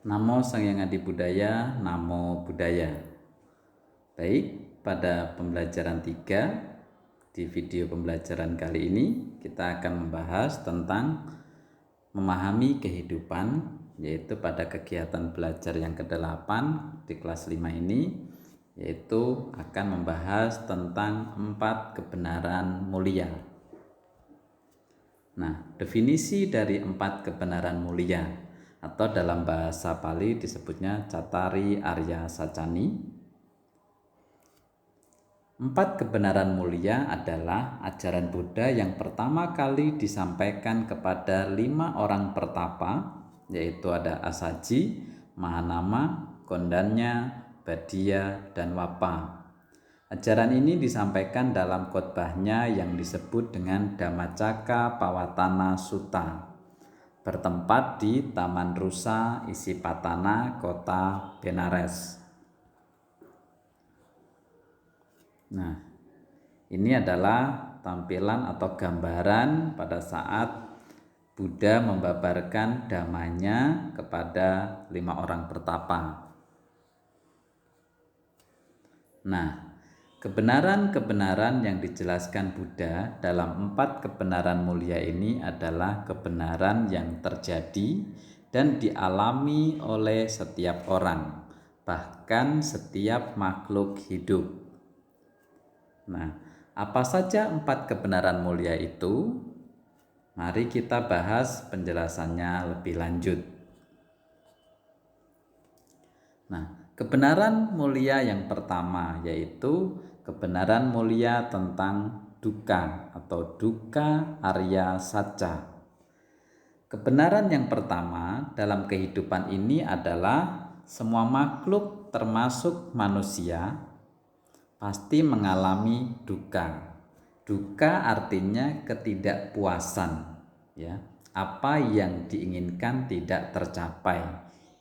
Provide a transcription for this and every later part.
Namo Sang Hyang Adi Budaya, Namo Buddhaya. Baik, pada pembelajaran 3 di video pembelajaran kali ini kita akan membahas tentang memahami kehidupan, yaitu pada kegiatan belajar yang ke-8 di kelas 5 ini, yaitu akan membahas tentang 4 kebenaran mulia. Nah, definisi dari 4 kebenaran mulia atau dalam bahasa Pali disebutnya Cattari Arya Sacani. 4 kebenaran mulia adalah ajaran Buddha yang pertama kali disampaikan kepada 5 orang pertapa, yaitu ada Asaji, Mahanama, Kondanya, Badia, dan Wapa. Ajaran ini disampaikan dalam khotbahnya yang disebut dengan Dhammacakka Pavattana Sutta, bertempat di Taman Rusa Isipatana, kota Benares. Nah, ini adalah tampilan atau gambaran pada saat Buddha membabarkan dhammanya kepada 5 orang pertapa. Nah, kebenaran-kebenaran yang dijelaskan Buddha dalam 4 kebenaran mulia ini adalah kebenaran yang terjadi dan dialami oleh setiap orang, bahkan setiap makhluk hidup. Nah, apa saja 4 kebenaran mulia itu? Mari kita bahas penjelasannya lebih lanjut. Nah, kebenaran mulia yang pertama yaitu kebenaran mulia tentang dukkha atau dukkha arya sacca. Kebenaran yang pertama dalam kehidupan ini adalah semua makhluk termasuk manusia pasti mengalami dukkha. Dukkha artinya ketidakpuasan, ya. Apa yang diinginkan tidak tercapai.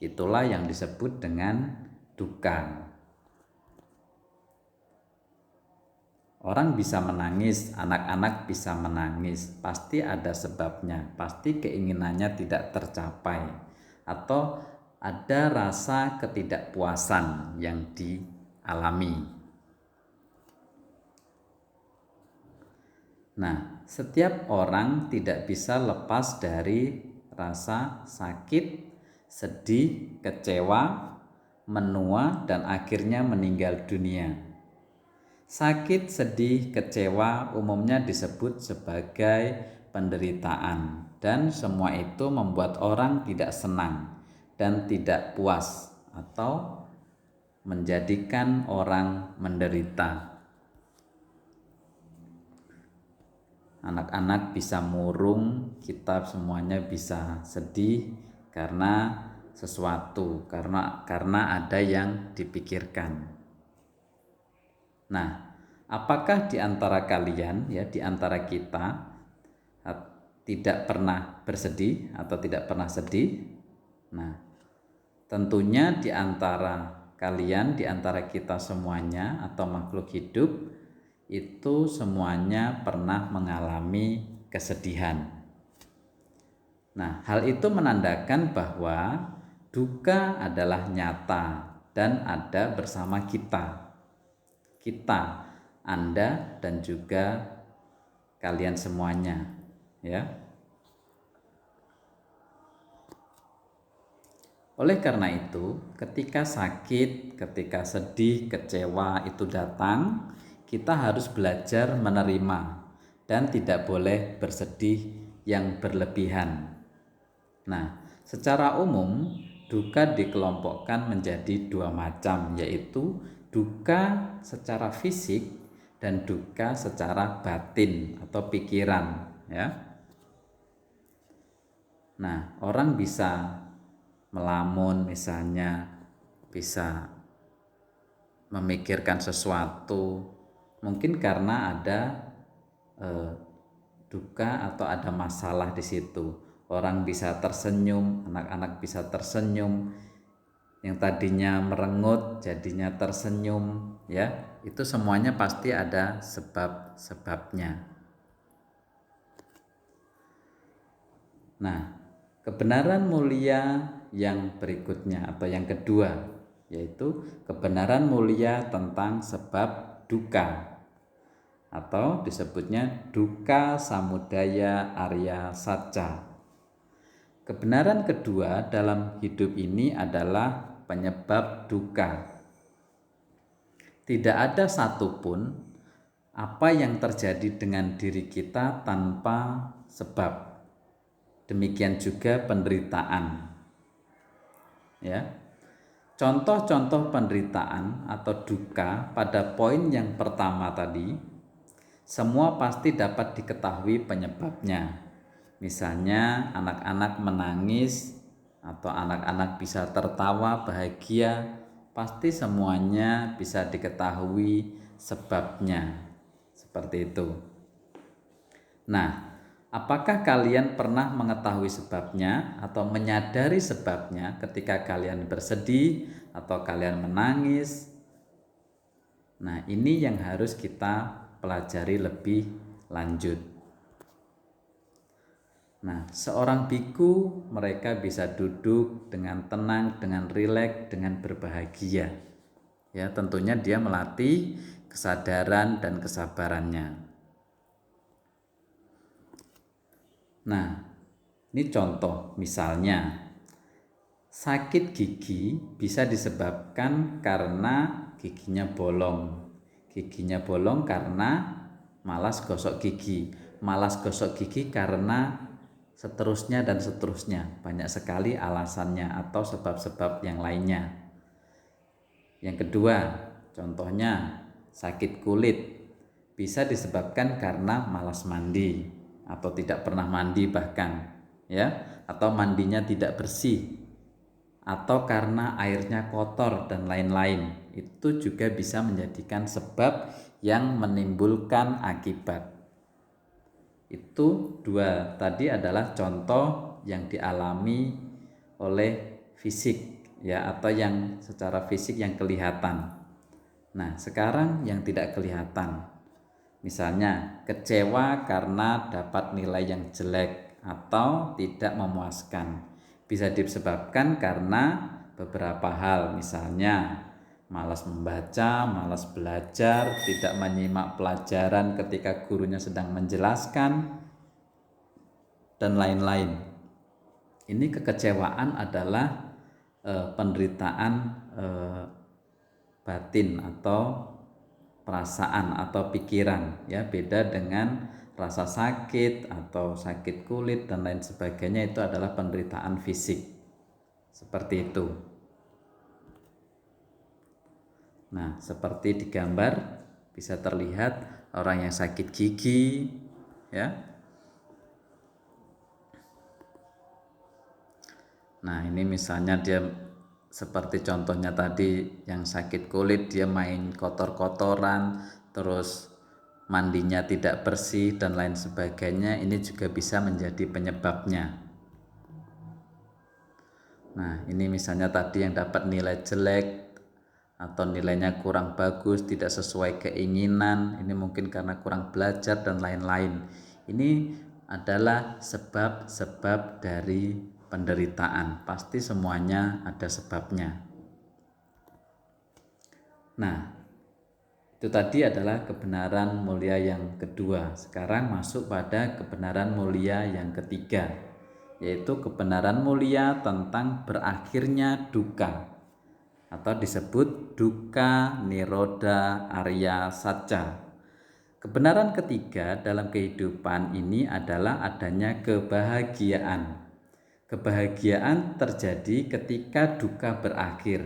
Itulah yang disebut dengan dukkha. Orang bisa menangis, anak-anak bisa menangis, pasti ada sebabnya, pasti keinginannya tidak tercapai, atau ada rasa ketidakpuasan yang dialami. Nah, setiap orang tidak bisa lepas dari rasa sakit, sedih, kecewa, menua, dan akhirnya meninggal dunia. Sakit, sedih, kecewa umumnya disebut sebagai penderitaan, dan semua itu membuat orang tidak senang dan tidak puas atau menjadikan orang menderita. Anak-anak bisa murung, kita semuanya bisa sedih karena sesuatu, karena ada yang dipikirkan. Nah, apakah di antara kalian, ya, di antara kita tidak pernah bersedih atau tidak pernah sedih? Nah, tentunya di antara kalian, di antara kita semuanya atau makhluk hidup itu semuanya pernah mengalami kesedihan. Nah, hal itu menandakan bahwa dukkha adalah nyata dan ada bersama kita. Kita, Anda, dan juga kalian semuanya, ya. Oleh karena itu, ketika sakit, ketika sedih, kecewa itu datang, kita harus belajar menerima dan tidak boleh bersedih yang berlebihan. Nah, secara umum dukkha dikelompokkan menjadi 2 macam, yaitu dukkha secara fisik dan dukkha secara batin atau pikiran, ya. Nah, orang bisa melamun misalnya, bisa memikirkan sesuatu, mungkin karena ada dukkha atau ada masalah di situ. Orang bisa tersenyum, anak-anak bisa tersenyum, yang tadinya merengut jadinya tersenyum, ya. Itu semuanya pasti ada sebab-sebabnya. Nah, kebenaran mulia yang berikutnya atau yang kedua, yaitu kebenaran mulia tentang sebab duka atau disebutnya dukkha samudaya arya satcha. Kebenaran kedua dalam hidup ini adalah penyebab duka. Tidak ada satupun apa yang terjadi dengan diri kita tanpa sebab. Demikian juga penderitaan. Ya. Contoh-contoh penderitaan atau duka pada poin yang pertama tadi, semua pasti dapat diketahui penyebabnya. Misalnya anak-anak menangis atau anak-anak bisa tertawa bahagia, pasti semuanya bisa diketahui sebabnya. Seperti itu. Nah, apakah kalian pernah mengetahui sebabnya atau menyadari sebabnya ketika kalian bersedih atau kalian menangis? Nah, ini yang harus kita pelajari lebih lanjut. Nah, seorang biku mereka bisa duduk dengan tenang, dengan rileks, dengan berbahagia. Ya, tentunya dia melatih kesadaran dan kesabarannya. Nah, ini contoh misalnya sakit gigi bisa disebabkan karena giginya bolong. Giginya bolong karena malas gosok gigi. Malas gosok gigi karena seterusnya dan seterusnya. Banyak sekali alasannya atau sebab-sebab yang lainnya. Yang kedua, contohnya sakit kulit bisa disebabkan karena malas mandi atau tidak pernah mandi bahkan, ya, atau mandinya tidak bersih atau karena airnya kotor dan lain-lain. Itu juga bisa menjadikan sebab yang menimbulkan akibat. Itu dua tadi adalah contoh yang dialami oleh fisik, ya, atau yang secara fisik yang kelihatan. Nah, sekarang yang tidak kelihatan. Misalnya kecewa karena dapat nilai yang jelek atau tidak memuaskan. Bisa disebabkan karena beberapa hal, misalnya malas membaca, malas belajar, tidak menyimak pelajaran ketika gurunya sedang menjelaskan, dan lain-lain. Ini kekecewaan adalah penderitaan batin atau perasaan atau pikiran, ya, beda dengan rasa sakit atau sakit kulit dan lain sebagainya. Itu adalah penderitaan fisik seperti itu. Nah, seperti di gambar bisa terlihat orang yang sakit gigi, ya. Nah, ini misalnya dia seperti contohnya tadi yang sakit kulit, dia main kotor-kotoran, terus mandinya tidak bersih dan lain sebagainya. Ini juga bisa menjadi penyebabnya. Nah, ini misalnya tadi yang dapat nilai jelek atau nilainya kurang bagus, tidak sesuai keinginan, ini mungkin karena kurang belajar dan lain-lain. Ini adalah sebab-sebab dari penderitaan. Pasti semuanya ada sebabnya. Nah, itu tadi adalah kebenaran mulia yang kedua. Sekarang masuk pada kebenaran mulia yang ketiga, yaitu kebenaran mulia tentang berakhirnya duka atau disebut dukkha nirodha arya satcha. Kebenaran ketiga dalam kehidupan ini adalah adanya kebahagiaan. Kebahagiaan terjadi ketika duka berakhir.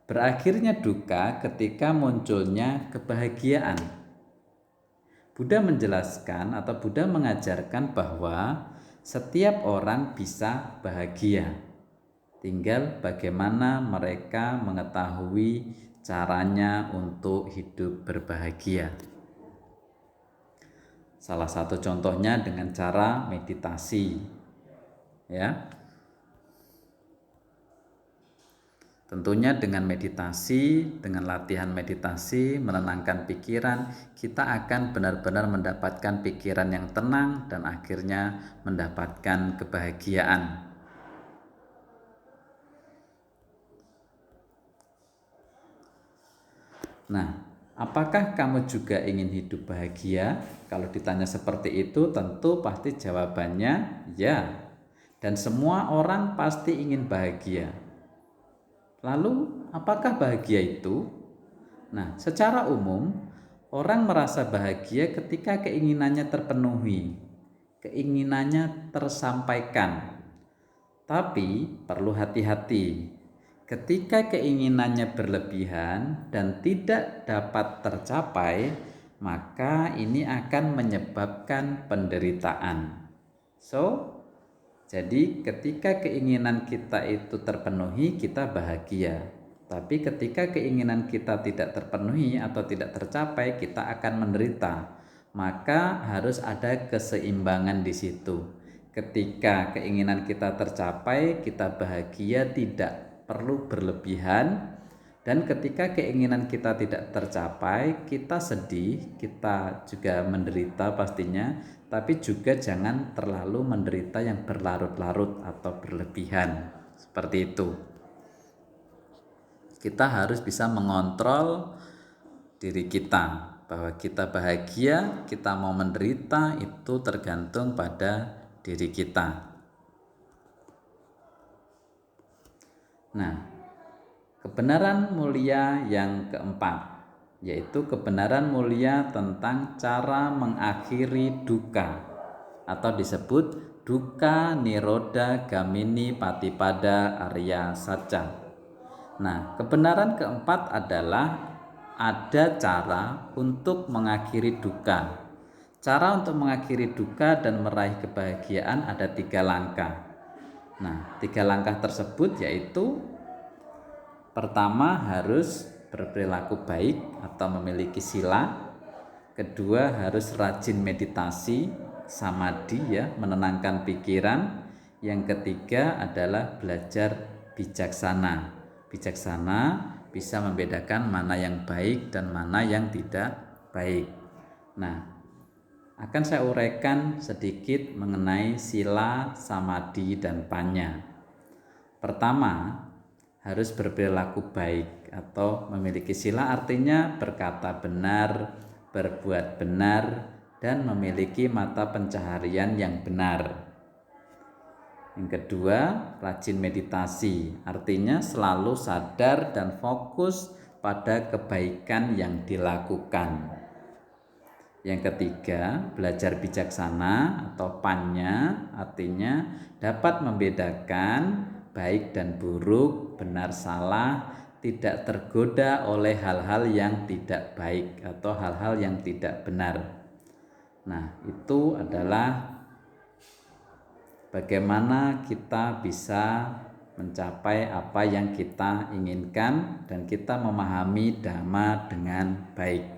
Berakhirnya duka ketika munculnya kebahagiaan. Buddha menjelaskan atau Buddha mengajarkan bahwa setiap orang bisa bahagia. Tinggal bagaimana mereka mengetahui caranya untuk hidup berbahagia. Salah satu contohnya dengan cara meditasi, ya. Tentunya dengan meditasi, dengan latihan meditasi, menenangkan pikiran, kita akan benar-benar mendapatkan pikiran yang tenang dan akhirnya mendapatkan kebahagiaan. Nah, apakah kamu juga ingin hidup bahagia? Kalau ditanya seperti itu, tentu pasti jawabannya ya. Dan semua orang pasti ingin bahagia. Lalu, apakah bahagia itu? Nah, secara umum, orang merasa bahagia ketika keinginannya terpenuhi, keinginannya tersampaikan. Tapi perlu hati-hati. Ketika keinginannya berlebihan dan tidak dapat tercapai, maka ini akan menyebabkan penderitaan. Jadi ketika keinginan kita itu terpenuhi, kita bahagia. Tapi ketika keinginan kita tidak terpenuhi atau tidak tercapai, kita akan menderita. Maka harus ada keseimbangan di situ. Ketika keinginan kita tercapai, kita bahagia, tidak perlu berlebihan. Dan ketika keinginan kita tidak tercapai, kita sedih, kita juga menderita pastinya, tapi juga jangan terlalu menderita yang berlarut-larut atau berlebihan. Seperti itu. Kita harus bisa mengontrol diri kita, bahwa kita bahagia, kita mau menderita, itu tergantung pada diri kita. Nah, kebenaran mulia yang keempat, yaitu kebenaran mulia tentang cara mengakhiri duka, atau disebut dukkha nirodha gamini patipada arya satcha. Nah, kebenaran keempat adalah ada cara untuk mengakhiri duka. Cara untuk mengakhiri duka dan meraih kebahagiaan ada 3 langkah. Nah, 3 langkah tersebut yaitu: pertama, harus berperilaku baik atau memiliki sila. Kedua, harus rajin meditasi, samadhi ya, menenangkan pikiran. Yang ketiga adalah belajar bijaksana. Bijaksana bisa membedakan mana yang baik dan mana yang tidak baik. Nah, akan saya uraikan sedikit mengenai sila, samadhi, dan panya. Pertama, harus berperilaku baik atau memiliki sila, artinya berkata benar, berbuat benar, dan memiliki mata pencaharian yang benar. Yang kedua, rajin meditasi, artinya selalu sadar dan fokus pada kebaikan yang dilakukan. Yang ketiga, belajar bijaksana atau panya, artinya dapat membedakan baik dan buruk, benar salah, tidak tergoda oleh hal-hal yang tidak baik atau hal-hal yang tidak benar. Nah, itu adalah bagaimana kita bisa mencapai apa yang kita inginkan dan kita memahami Dhamma dengan baik.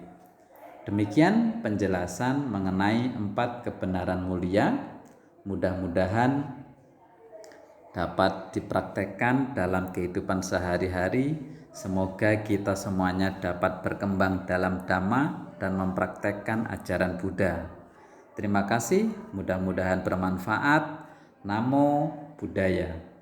Demikian penjelasan mengenai 4 kebenaran mulia. Mudah-mudahan dapat dipraktekkan dalam kehidupan sehari-hari. Semoga kita semuanya dapat berkembang dalam Dhamma dan mempraktekkan ajaran Buddha. Terima kasih, mudah-mudahan bermanfaat. Namo Buddhaya.